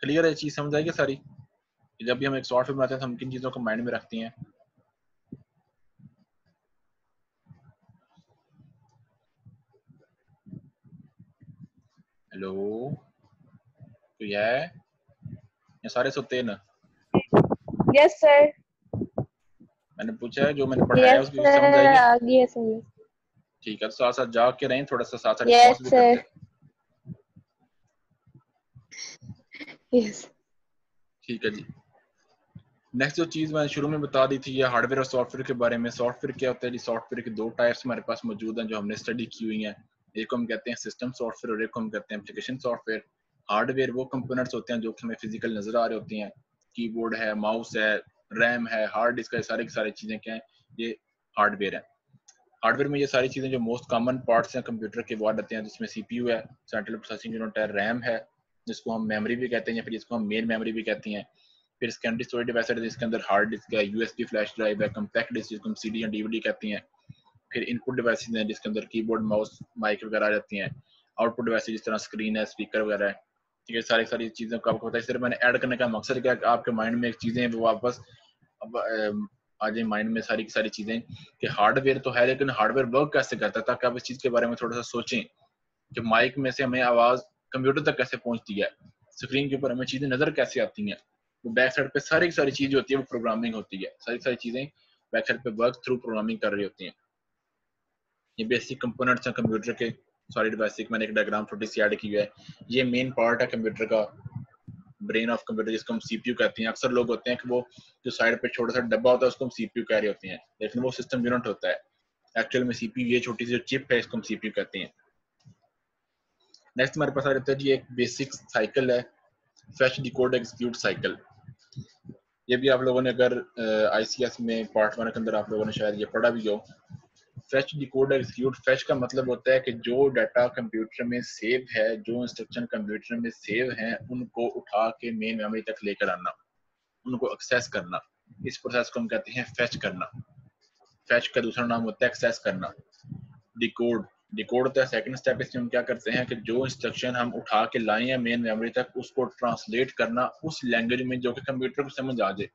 Speaker 2: क्लियर है, चीज समझ आएगी सारी। जब भी हम एक सॉफ्टवेयर बनाते हैं तो हम किन चीजों को माइंड में रखते हैं। हेलो, तो यह है ये सारे सोते हैं ना?
Speaker 1: Yes sir.
Speaker 2: मैंने पूछा है जो मैंने पढ़ाया है
Speaker 1: यस
Speaker 2: उसकी समझ
Speaker 1: सर,
Speaker 2: आएगी?
Speaker 1: आ गया समझ।
Speaker 2: ठीक है, तो साथ साथ जाग के रहें, थोड़ा सा साथ साथ
Speaker 1: यस
Speaker 2: रिस्पॉन्स भी करते
Speaker 1: सर।
Speaker 2: हैं।
Speaker 1: यस।
Speaker 2: ठीक है जी। नेक्स्ट जो चीज मैंने शुरू में बता दी थी ये हार्डवेयर और सॉफ्टवेयर के बारे में। सॉफ्टवेयर क्या होता है जी? सॉफ्टवेयर के 2 टाइप्स हमारे पास मौजूद हैं जो हमने स्टडी की हुई हैं। एक को हम कहते हैं सिस्टम सॉफ्टवेयर और एक को हम कहते हैं एप्लीकेशन सॉफ्टवेयर। हार्डवेयर वो कंपोनेंट्स होते हैं जो कि हमें फिजिकल नजर आ रहे होते हैं, कीबोर्ड है, माउस है, रैम है, हार्ड डिस्क है, सारी की सारी चीजें क्या है, ये हार्डवेयर है। हार्डवेयर में ये सारी चीजें जो मोस्ट कॉमन पार्ट्स हैं कंप्यूटर के वो आते हैं, जिसमें सीपीयू है, सेंट्रल प्रोसेसिंग यूनिट है, रैम है जिसको हम मेमोरी भी कहते हैं या फिर जिसको हम मेन मेमोरी भी कहते हैं। फिर सेकेंडरी स्टोरेज डिवाइस है जिसके अंदर हार्ड डिस्क है, यूएसबी फ्लैश ड्राइव है, कम्पैक्ट डिस्क जिसको हम सीडी या डीवीडी कहते हैं। फिर इनपुट डिवाइसेज हैं जिसके अंदर कीबोर्ड, माउस, माइक वगैरह आ जाती हैं। आउटपुट डिवाइसेज जिस तरह स्क्रीन है, स्पीकर वगैरह है। ठीक है, सारी सारी चीज़ों को आपको पता है। सिर्फ मैंने ऐड करने का मकसद क्या है कि आपके माइंड में एक चीज़ें वो वापस अब आ जाए माइंड में सारी की सारी चीज़ें कि हार्डवेयर तो है लेकिन हार्डवेयर वर्क कैसे करता है, ताकि आप इस चीज़ के बारे में थोड़ा सा सोचें कि माइक में से हमें आवाज़ कंप्यूटर तक कैसे पहुंचती है, स्क्रीन के ऊपर हमें चीज़ें नज़र कैसे आती हैं। वो बैक साइड पे सारी सारी चीज होती है वो प्रोग्रामिंग होती है, सारी सारी चीजें बैक साइड पे वर्क थ्रू प्रोग्रामिंग कर रही होती हैं। ये बेसिक कंपोनेंट्स हैं कंप्यूटर के, सॉलिड बेसिक मैंने एक डायग्राम छोटी सी ऐड की है। ये मेन पार्ट है कंप्यूटर का, ब्रेन ऑफ कंप्यूटर जिसको हम सीपीयू कहते हैं। अक्सर लोग होते हैं कि वो जो साइड पे छोटा सा डब्बा होता है उसको हम सीपीयू कह रहे होते हैं, लेकिन वो सिस्टम यूनिट होता है। एक्चुअल में सीपीयू ये छोटी सी जो चिप है इसको हम सीपीयू कहते हैं। नेक्स्ट हमारे पास आ जाता है जी एक बेसिक साइकिल है, फेच डिकोड एग्जीक्यूट साइकिल। ये भी आप लोगों ने अगर आईसीएस में पार्ट 1 के अंदर आप लोगों ने शायद ये पढ़ा भी हो। फेच डिकोड एग्जीक्यूट, फेच का मतलब होता है कि जो डाटा कंप्यूटर में सेव है, जो इंस्ट्रक्शन कंप्यूटर में सेव हैं, उनको उठा के मेन मेमोरी तक लेकर आना, उनको एक्सेस करना। इस प्रोसेस को हम कहते हैं फेच करना। फेच का दूसरा नाम होता है एक्सेस करना। डिकोड, डिकोड होता है सेकंड स्टेप। इसमें हम क्या करते हैं कि जो इंस्ट्रक्शन हम उठा के लाए हैं मेन मेमोरी तक, उसको ट्रांसलेट करना उस लैंग्वेज में जो कि कंप्यूटर को समझ आ जाए।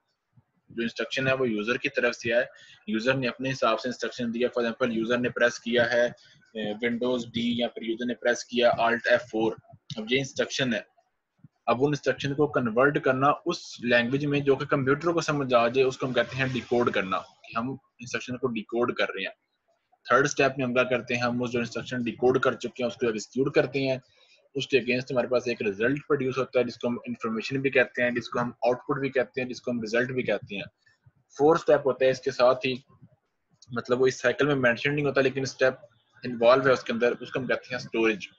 Speaker 2: जो इंस्ट्रक्शन है वो यूजर की तरफ से है, यूजर ने अपने हिसाब से इंस्ट्रक्शन दिया। फॉर एग्जांपल यूजर ने प्रेस किया है विंडोज डी या फिर यूजर ने प्रेस किया Alt F4, अब ये इंस्ट्रक्शन है। अब उन इंस्ट्रक्शन को कन्वर्ट करना उस लैंग्वेज में जो कि कंप्यूटर को समझ आ जाए, उसको हम कहते हैं डिकोड करना, कि हम इंस्ट्रक्शन को डिकोड कर रहे हैं। थर्ड स्टेप में हम क्या करते हैं, हम उस जो इंस्ट्रक्शन डिकोड कर चुके हैं उसको एग्जीक्यूट करते हैं। उसके अगेंस्ट हमारे पास एक रिजल्ट प्रोड्यूस होता है जिसको हम इंफॉर्मेशन भी कहते हैं, जिसको हम आउटपुट भी कहते हैं, जिसको हम रिजल्ट भी कहते हैं। फोर्थ स्टेप होता है इसके साथ ही, मतलब वो इस साइकिल में मेंशन नहीं होता लेकिन स्टेप इन्वॉल्व है उसके अंदर, उसको हम कहते हैं स्टोरेज।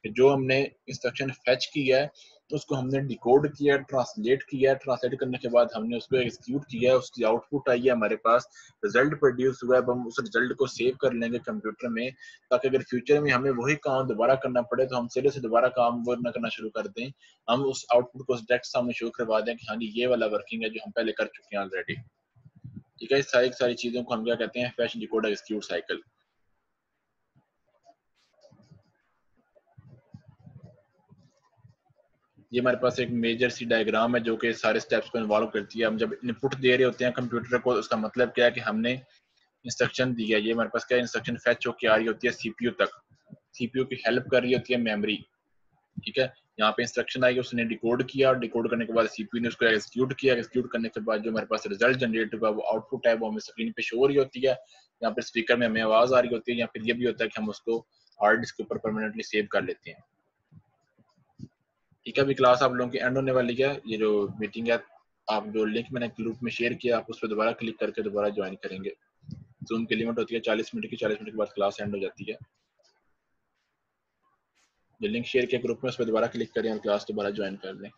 Speaker 2: जो हमने इंस्ट्रक्शन फेच किया है उसको हमने डिकोड किया, ट्रांसलेट किया, ट्रांसलेट करने के बाद हमने उसको एग्जीक्यूट किया, उसकी आउटपुट आई है हमारे पास, रिजल्ट प्रोड्यूस हुआ है। अब हम उस रिजल्ट को सेव कर लेंगे कंप्यूटर में, ताकि अगर फ्यूचर में हमें वही काम दोबारा करना पड़े तो हम सिरे से दोबारा काम वो ना करना शुरू कर दें, हम उस आउटपुट को डायरेक्ट सामने शो करवा दें कि हाँ जी ये वाला वर्किंग है जो हम पहले कर चुके हैं ऑलरेडी। ठीक है, इस सारी चीजों को हम क्या कहते हैं, फेच डिकोड एग्जीक्यूट साइकिल। ये हमारे पास एक मेजर सी डायग्राम है जो कि सारे स्टेप्स को इन्वॉल्व करती है। हम जब इनपुट दे रहे होते हैं कंप्यूटर को, उसका मतलब क्या है कि हमने इंस्ट्रक्शन दिया, ये हमारे पास क्या इंस्ट्रक्शन फेच होकर आ रही होती है सीपीयू तक, सीपीयू की हेल्प कर रही होती है मेमोरी। ठीक है, यहाँ पे इंस्ट्रक्शन आई, उसने डिकोड किया, और डिकोड करने के बाद सीपीयू ने उसको एग्जीक्यूट किया, एग्जीक्यूट करने के बाद जो हमारे पास रिजल्ट जनरेट हुआ वो आउटपुट है, वो हमें स्क्रीन पे शो हो रही होती है। यहाँ पे स्पीकर में हमें आवाज आ रही होती है, या फिर ये भी होता है कि हम उसको हार्ड डिस्क के ऊपर परमानेंटली सेव कर लेते हैं। ठीक है, अभी क्लास आप लोगों की एंड होने वाली है। ये जो मीटिंग है, आप जो लिंक मैंने ग्रुप में शेयर किया, आप उस पर दोबारा क्लिक करके दोबारा ज्वाइन करेंगे। जूम की लिमिट होती है 40 मिनट की, 40 मिनट के बाद क्लास एंड हो जाती है। जो लिंक शेयर किया ग्रुप में उस पर दोबारा क्लिक करें और क्लास दोबारा ज्वाइन कर लें।